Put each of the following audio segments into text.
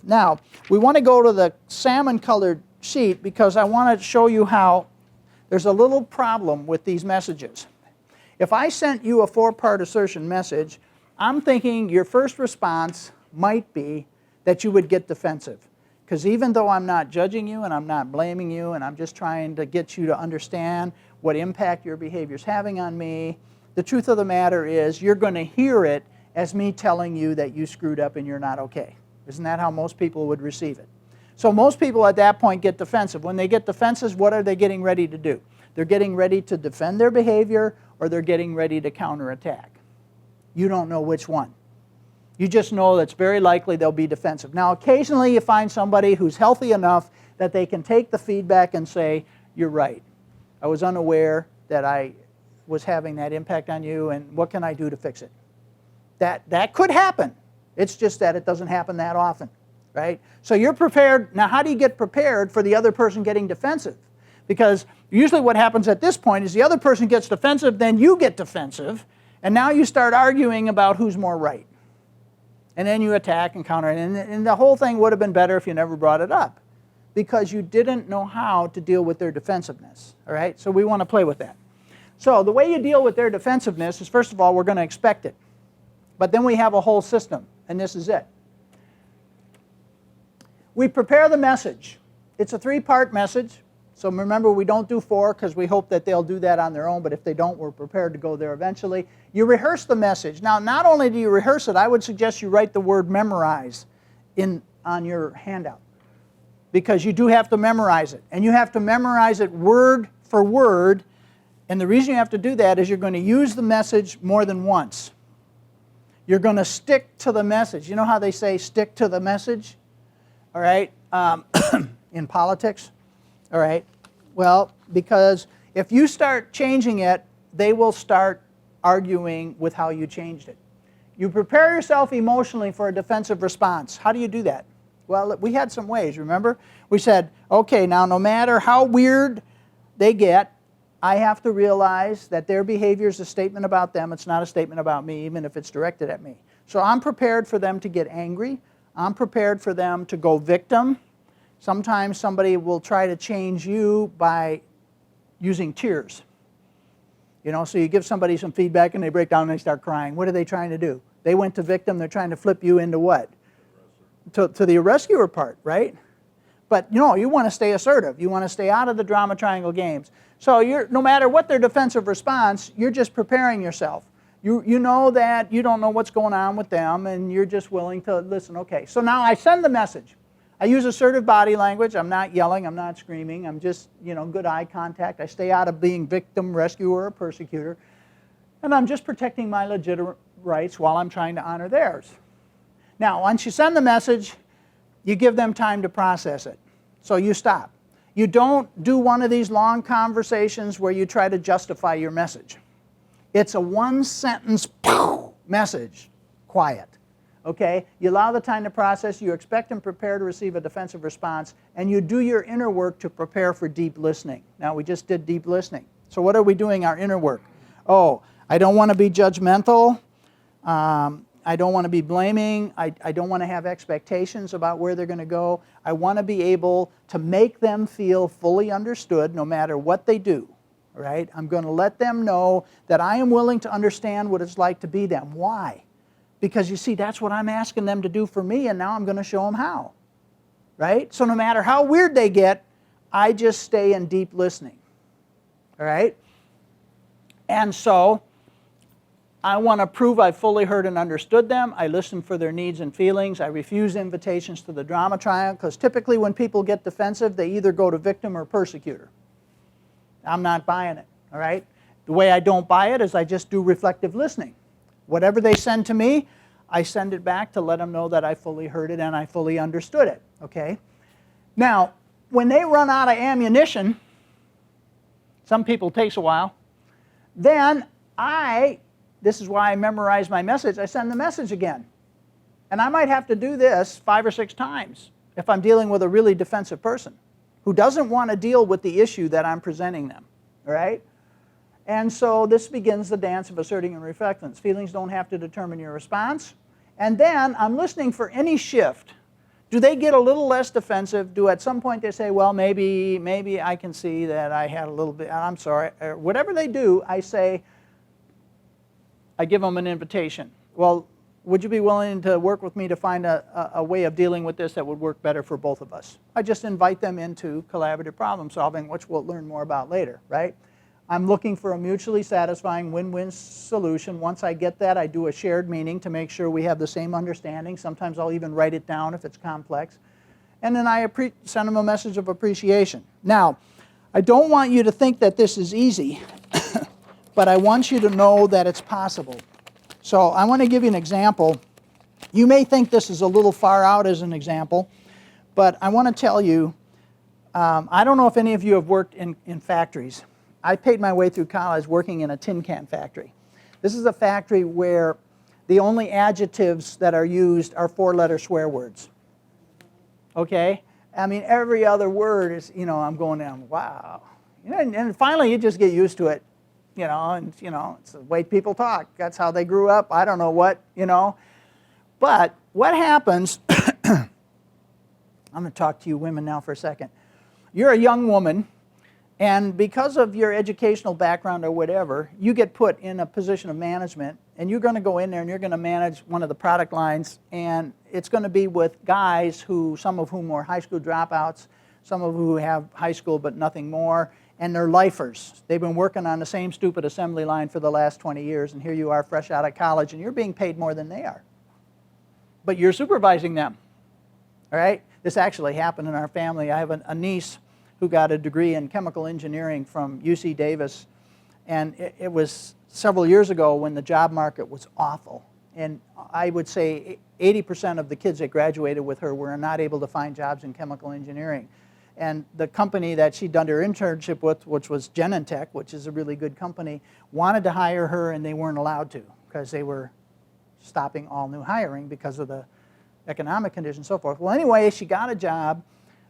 Now, we want to go to the salmon-colored sheet because I want to show you how there's a little problem with these messages. If I sent you a 4-part assertion message, I'm thinking your first response might be that you would get defensive. Because even though I'm not judging you and I'm not blaming you and I'm just trying to get you to understand what impact your behavior is having on me, the truth of the matter is you're going to hear it as me telling you that you screwed up and you're not okay. Isn't that how most people would receive it? So most people at that point get defensive. When they get defensive, what are they getting ready to do? They're getting ready to defend their behavior or they're getting ready to counterattack. You don't know which one. You just know that it's very likely they'll be defensive. Now, occasionally you find somebody who's healthy enough that they can take the feedback and say, you're right. I was unaware that I was having that impact on you, and what can I do to fix it? That could happen. It's just that it doesn't happen that often, right? So you're prepared. Now, how do you get prepared for the other person getting defensive? Because usually what happens at this point is the other person gets defensive, then you get defensive, and now you start arguing about who's more right. And then you attack and counter, and the whole thing would have been better if you never brought it up because you didn't know how to deal with their defensiveness, all right? So we want to play with that. So the way you deal with their defensiveness is, first of all, we're going to expect it. But then we have a whole system, and this is it. We prepare the message. It's a 3-part message. So remember, we don't do 4 because we hope that they'll do that on their own, but if they don't, we're prepared to go there eventually. You rehearse the message. Now, not only do you rehearse it, I would suggest you write the word memorize on your handout because you do have to memorize it. And you have to memorize it word for word, and the reason you have to do that is you're going to use the message more than once. You're going to stick to the message. You know how they say stick to the message? All right? In politics? All right, well, because if you start changing it, they will start arguing with how you changed it. You prepare yourself emotionally for a defensive response. How do you do that? Well, we had some ways, remember? We said, okay, now no matter how weird they get, I have to realize that their behavior is a statement about them. It's not a statement about me, even if it's directed at me. So I'm prepared for them to get angry. I'm prepared for them to go victim. Sometimes somebody will try to change you by using tears. You know, so you give somebody some feedback and they break down and they start crying. What are they trying to do? They went to victim. They're trying to flip you into what? To the rescuer part, right? But you know, you want to stay assertive. You want to stay out of the drama triangle games. So no matter what their defensive response, you're just preparing yourself. You know that you don't know what's going on with them and you're just willing to listen. Okay, so now I send the message. I use assertive body language. I'm not yelling. I'm not screaming. I'm just, good eye contact. I stay out of being victim, rescuer, or persecutor. And I'm just protecting my legitimate rights while I'm trying to honor theirs. Now, once you send the message, you give them time to process it. So you stop. You don't do one of these long conversations where you try to justify your message. It's a one-sentence message, quiet. Okay, you allow the time to process, you expect and prepare to receive a defensive response, and you do your inner work to prepare for deep listening. Now, we just did deep listening. So what are we doing our inner work? Oh, I don't want to be judgmental. I don't want to be blaming. I don't want to have expectations about where they're going to go. I want to be able to make them feel fully understood no matter what they do. Right? I'm going to let them know that I am willing to understand what it's like to be them. Why? Because you see, that's what I'm asking them to do for me, and now I'm going to show them how. Right? So no matter how weird they get, I just stay in deep listening. All right? And so I want to prove I fully heard and understood them. I listen for their needs and feelings. I refuse invitations to the drama triangle, because typically when people get defensive, they either go to victim or persecutor. I'm not buying it. All right? The way I don't buy it is I just do reflective listening. Whatever they send to me, I send it back to let them know that I fully heard it and I fully understood it. Okay? Now, when they run out of ammunition, some people takes a while, then this is why I memorize my message, I send the message again. And I might have to do this 5 or 6 times if I'm dealing with a really defensive person who doesn't want to deal with the issue that I'm presenting them. All right? And so this begins the dance of asserting and reflectance. Feelings don't have to determine your response. And then I'm listening for any shift Do they get a little less defensive? Do at some point they say, well, maybe I can see that I had a little bit, I'm sorry. Or whatever they do, I give them an invitation. Well, would you be willing to work with me to find a way of dealing with this that would work better for both of us? I just invite them into collaborative problem solving, which we'll learn more about later, right? I'm looking for a mutually satisfying win-win solution. Once I get that, I do a shared meeting to make sure we have the same understanding. Sometimes I'll even write it down if it's complex. And then I send them a message of appreciation. Now, I don't want you to think that this is easy, but I want you to know that it's possible. So I want to give you an example. You may think this is a little far out as an example, but I want to tell you, I don't know if any of you have worked in factories. I paid my way through college working in a tin can factory. This is a factory where the only adjectives that are used are 4-letter swear words. Okay? I mean, every other word is, I'm going down, wow. And finally you just get used to it, and, it's the way people talk. That's how they grew up. I don't know what, But what happens, I'm going to talk to you women now for a second. You're a young woman, and because of your educational background or whatever, you get put in a position of management, and you're going to go in there and you're going to manage one of the product lines, and it's going to be with guys some of whom are high school dropouts, some of who have high school but nothing more, and they're lifers. They've been working on the same stupid assembly line for the last 20 years, and here you are fresh out of college, and you're being paid more than they are. But you're supervising them, all right? This actually happened in our family. I have a niece who got a degree in chemical engineering from UC Davis. And it was several years ago when the job market was awful. And I would say 80% of the kids that graduated with her were not able to find jobs in chemical engineering. And the company that she'd done her internship with, which was Genentech, which is a really good company, wanted to hire her, and they weren't allowed to because they were stopping all new hiring because of the economic conditions and so forth. Well, anyway, she got a job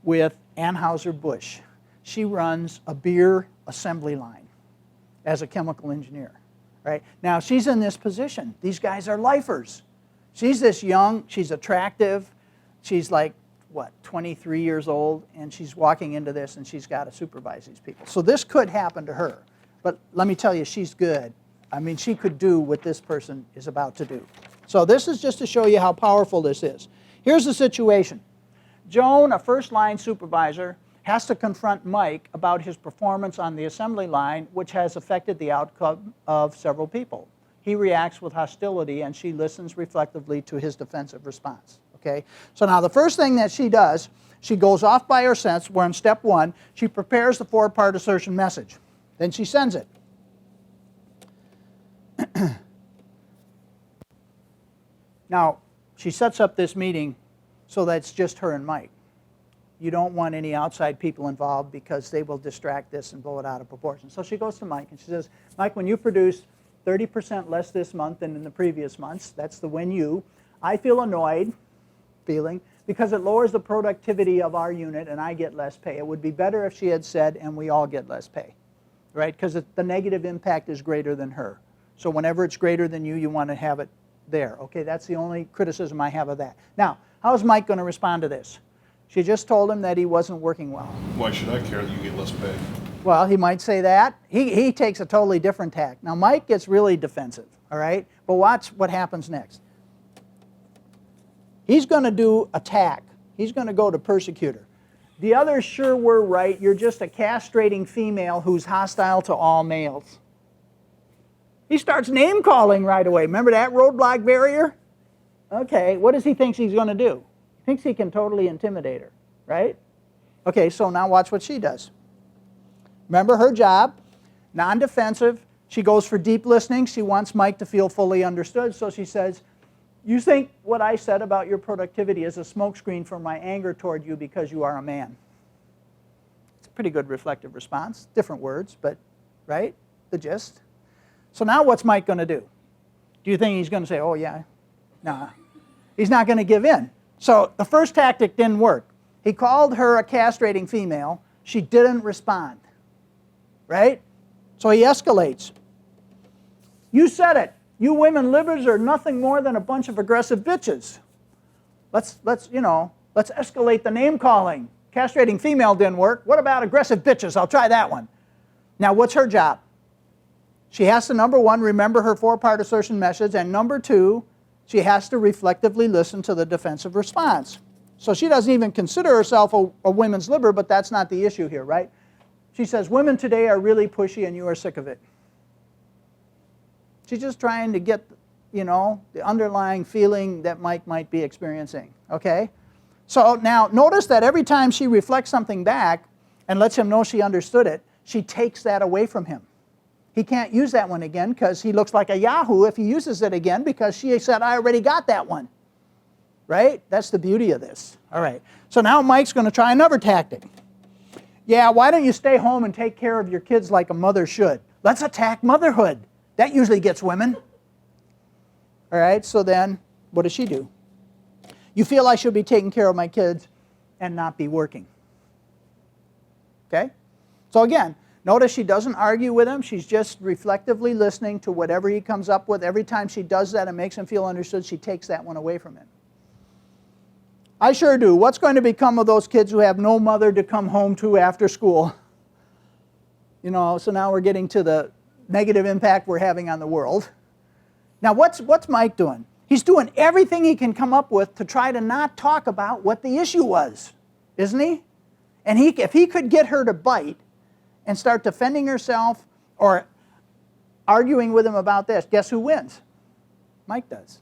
with Anheuser-Busch. She runs a beer assembly line as a chemical engineer, right? Now, she's in this position. These guys are lifers. She's this young, she's attractive, she's like, 23 years old, and she's walking into this, and she's got to supervise these people. So this could happen to her, but let me tell you, she's good. I mean, she could do what this person is about to do. So this is just to show you how powerful this is. Here's the situation. Joan, a first-line supervisor, has to confront Mike about his performance on the assembly line, which has affected the outcome of several people. He reacts with hostility, and she listens reflectively to his defensive response. Okay? So now the first thing that she does, she goes off by her sense. We're on step 1. She prepares the 4-part assertion message. Then she sends it. Now, she sets up this meeting so that it's just her and Mike. You don't want any outside people involved because they will distract this and blow it out of proportion. So she goes to Mike and she says, Mike, when you produce 30% less this month than in the previous months, that's the when you, I feel annoyed, because it lowers the productivity of our unit and I get less pay. It would be better if she had said, and we all get less pay, right? Because the negative impact is greater than her. So whenever it's greater than you, you want to have it there. Okay, that's the only criticism I have of that. Now, how is Mike going to respond to this? She just told him that he wasn't working well. Why should I care that you get less pay? Well, he might say that. He takes a totally different tack. Now, Mike gets really defensive, all right? But watch what happens next. He's going to do attack. He's going to go to persecutor. The others sure were right. You're just a castrating female who's hostile to all males. He starts name-calling right away. Remember that roadblock barrier? Okay, what does he think he's going to do? He thinks he can totally intimidate her, right? Okay, so now watch what she does. Remember her job, non-defensive. She goes for deep listening. She wants Mike to feel fully understood. So she says, you think what I said about your productivity is a smokescreen for my anger toward you because you are a man. It's a pretty good reflective response. Different words, but, right? The gist. So now what's Mike going to do? Do you think he's going to say, oh, yeah? Nah. He's not going to give in. So the first tactic didn't work. He called her a castrating female. She didn't respond. Right? So he escalates. You said it. You women livers are nothing more than a bunch of aggressive bitches. Let's Let's escalate the name calling. Castrating female didn't work. What about aggressive bitches? I'll try that one. Now, what's her job? She has to, number one, remember her 4-part assertion message, and number 2, she has to reflectively listen to the defensive response. So she doesn't even consider herself a women's liberator, but that's not the issue here, right? She says, women today are really pushy and you are sick of it. She's just trying to get, the underlying feeling that Mike might be experiencing, okay? So now notice that every time she reflects something back and lets him know she understood it, she takes that away from him. He can't use that one again because he looks like a yahoo if he uses it again because she said, I already got that one. Right? That's the beauty of this. All right. So now Mike's going to try another tactic. Yeah, why don't you stay home and take care of your kids like a mother should? Let's attack motherhood. That usually gets women. All right. So then what does she do? You feel I should be taking care of my kids and not be working. Okay? So again, notice she doesn't argue with him. She's just reflectively listening to whatever he comes up with. Every time she does that and makes him feel understood, she takes that one away from him. I sure do. What's going to become of those kids who have no mother to come home to after school? So now we're getting to the negative impact we're having on the world. Now what's Mike doing? He's doing everything he can come up with to try to not talk about what the issue was, isn't he? And if he could get her to bite and start defending herself or arguing with him about this, guess who wins? Mike does.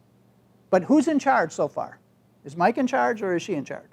But who's in charge so far? Is Mike in charge or is she in charge?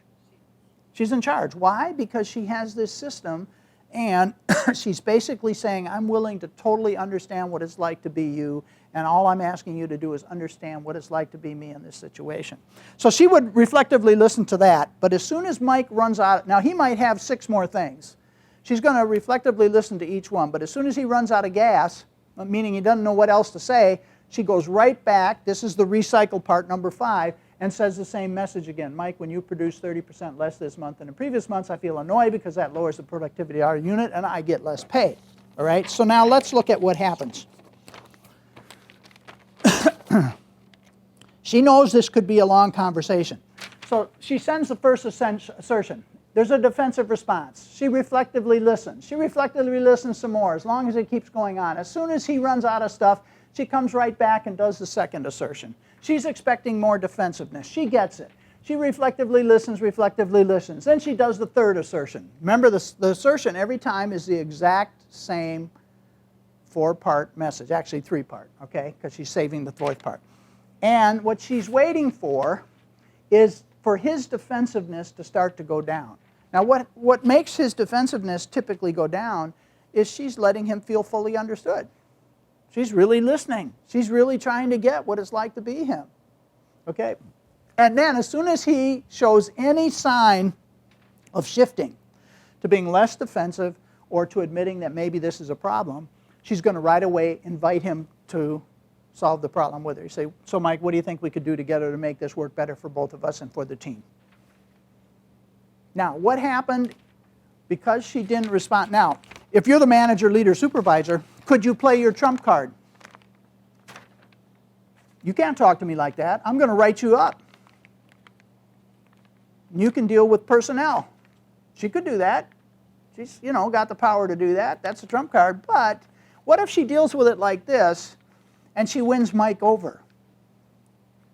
She's in charge. Why? Because she has this system and she's basically saying, I'm willing to totally understand what it's like to be you, and all I'm asking you to do is understand what it's like to be me in this situation. So she would reflectively listen to that, but as soon as Mike runs out, now he might have 6 more things. She's going to reflectively listen to each one, but as soon as he runs out of gas, meaning he doesn't know what else to say, she goes right back, this is the recycled part, number 5, and says the same message again. Mike, when you produce 30% less this month than in previous months, I feel annoyed because that lowers the productivity of our unit and I get less pay. All right, so now let's look at what happens. She knows this could be a long conversation. So she sends the first assertion. There's a defensive response. She reflectively listens. She reflectively listens some more as long as it keeps going on. As soon as he runs out of stuff, she comes right back and does the second assertion. She's expecting more defensiveness. She gets it. She reflectively listens. Then she does the third assertion. Remember, the assertion every time is the exact same 4-part message. Actually, 3-part, okay? Because she's saving the 4th part. And what she's waiting for is for his defensiveness to start to go down. Now, what makes his defensiveness typically go down is she's letting him feel fully understood. She's really listening. She's really trying to get what it's like to be him. Okay? And then as soon as he shows any sign of shifting to being less defensive or to admitting that maybe this is a problem, she's going to right away invite him to solve the problem with her. You say, so Mike, what do you think we could do together to make this work better for both of us and for the team? Now, what happened because she didn't respond? Now, if you're the manager, leader, supervisor, could you play your trump card? You can't talk to me like that. I'm going to write you up. You can deal with personnel. She could do that. She's, got the power to do that. That's a trump card. But what if she deals with it like this and she wins Mike over?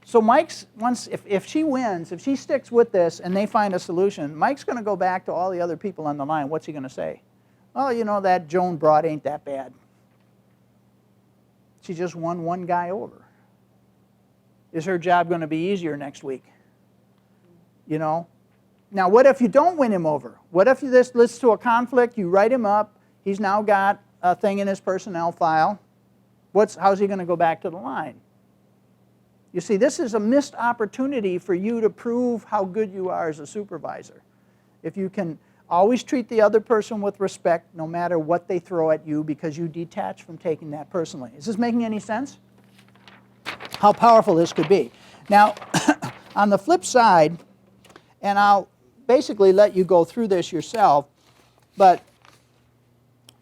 So if she wins, if she sticks with this and they find a solution, Mike's going to go back to all the other people on the line. What's he going to say? Oh, that Joan Broad ain't that bad. She just won one guy over. Is her job going to be easier next week? Now, what if you don't win him over? What if this leads to a conflict, you write him up, he's now got a thing in his personnel file. How's he going to go back to the line? You see, this is a missed opportunity for you to prove how good you are as a supervisor. If you can always treat the other person with respect no matter what they throw at you because you detach from taking that personally. Is this making any sense? How powerful this could be. Now, on the flip side, and I'll basically let you go through this yourself, but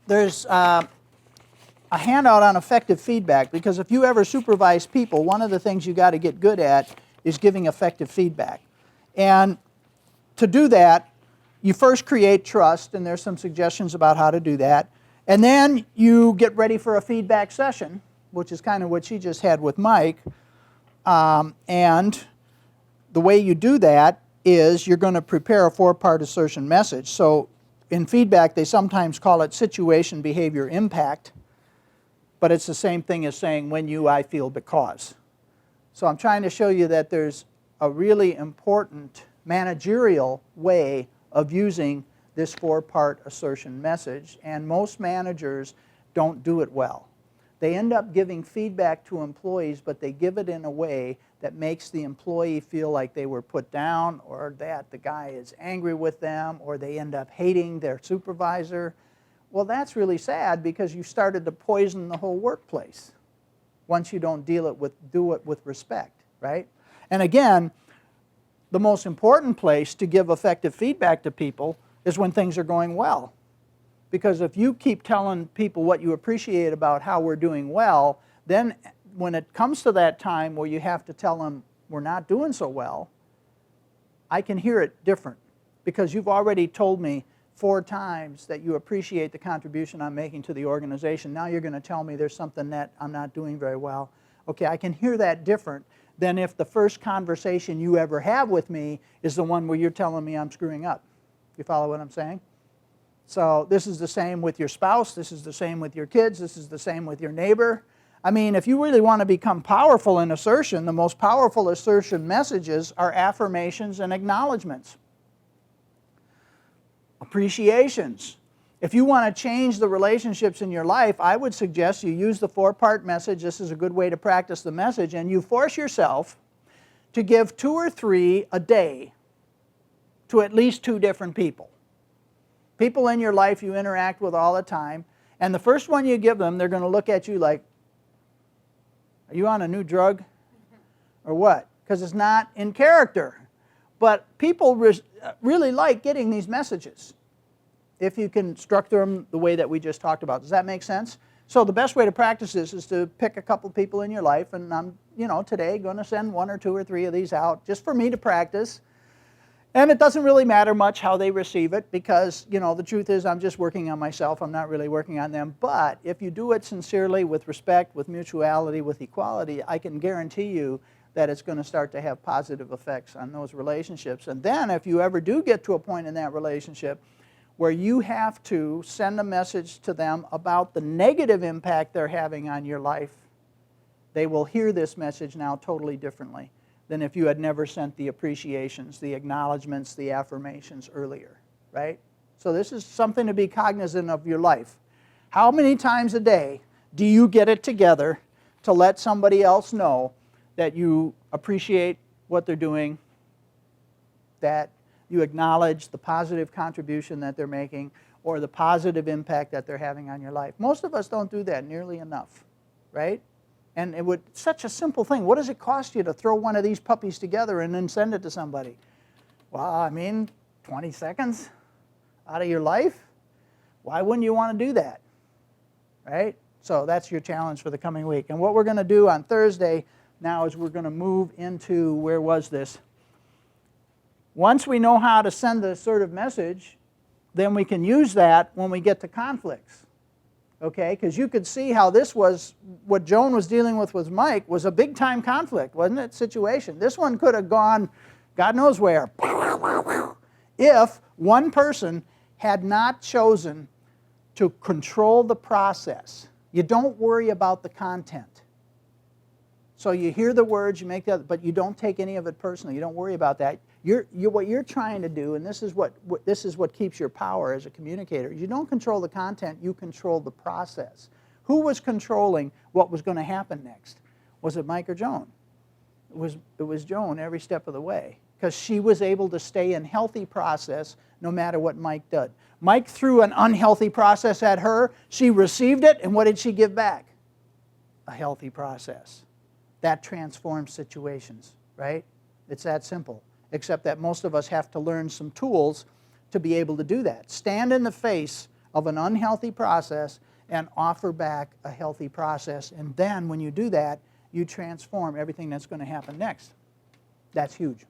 there's a handout on effective feedback, because if you ever supervise people, one of the things you got to get good at is giving effective feedback. And to do that, you first create trust, and there's some suggestions about how to do that. And then you get ready for a feedback session, which is kind of what she just had with Mike. And the way you do that is you're going to prepare a 4-part assertion message. So in feedback, they sometimes call it situation, behavior, impact. But it's the same thing as saying when you, I, feel, because. So I'm trying to show you that there's a really important managerial way of using this 4-part assertion message, and most managers don't do it well. They end up giving feedback to employees, but they give it in a way that makes the employee feel like they were put down, or that the guy is angry with them, or they end up hating their supervisor. Well, that's really sad, because you started to poison the whole workplace once you don't do it with respect, right? And again, the most important place to give effective feedback to people is when things are going well. Because if you keep telling people what you appreciate about how we're doing well, then when it comes to that time where you have to tell them we're not doing so well, I can hear it different. Because you've already told me 4 times that you appreciate the contribution I'm making to the organization. Now you're going to tell me there's something that I'm not doing very well. Okay, I can hear that different than if the first conversation you ever have with me is the one where you're telling me I'm screwing up. You follow what I'm saying? So this is the same with your spouse. This is the same with your kids. This is the same with your neighbor. I mean, if you really want to become powerful in assertion, the most powerful assertion messages are affirmations and acknowledgments. Appreciations. If you want to change the relationships in your life, I would suggest you use the 4-part message. This is a good way to practice the message. And you force yourself to give 2 or 3 a day to at least 2 different people. People in your life you interact with all the time. And the first one you give them, they're going to look at you like, are you on a new drug? Or what? Because it's not in character. But people really like getting these messages if you can structure them the way that we just talked about. Does that make sense? So the best way to practice this is to pick a couple people in your life, and I'm, today going to send 1 or 2 or 3 of these out just for me to practice. And it doesn't really matter much how they receive it, because, the truth is I'm just working on myself. I'm not really working on them. But if you do it sincerely, with respect, with mutuality, with equality, I can guarantee you that it's going to start to have positive effects on those relationships. And then if you ever do get to a point in that relationship where you have to send a message to them about the negative impact they're having on your life, they will hear this message now totally differently than if you had never sent the appreciations, the acknowledgments, the affirmations earlier, right? So this is something to be cognizant of your life. How many times a day do you get it together to let somebody else know that you appreciate what they're doing, that you acknowledge the positive contribution that they're making, or the positive impact that they're having on your life? Most of us don't do that nearly enough, right? And it would, such a simple thing. What does it cost you to throw one of these puppies together and then send it to somebody? Well, I mean, 20 seconds out of your life? Why wouldn't you want to do that, right? So that's your challenge for the coming week. And what we're going to do on Thursday now is we're going to move into, where was this? Once we know how to send the assertive message, then we can use that when we get to conflicts. Okay, because you could see how this was, what Joan was dealing with Mike, was a big time conflict, wasn't it? Situation. This one could have gone God knows where. If one person had not chosen to control the process. You don't worry about the content. So you hear the words, you make that, but you don't take any of it personally. You don't worry about that. What you're trying to do, and this is what keeps your power as a communicator. You don't control the content, you control the process. Who was controlling what was going to happen next? Was it Mike or Joan? It was Joan every step of the way, because she was able to stay in healthy process no matter what Mike did. Mike threw an unhealthy process at her. She received it, and what did she give back? A healthy process. That transforms situations, right? It's that simple. Except that most of us have to learn some tools to be able to do that. Stand in the face of an unhealthy process and offer back a healthy process. And then when you do that, you transform everything that's going to happen next. That's huge.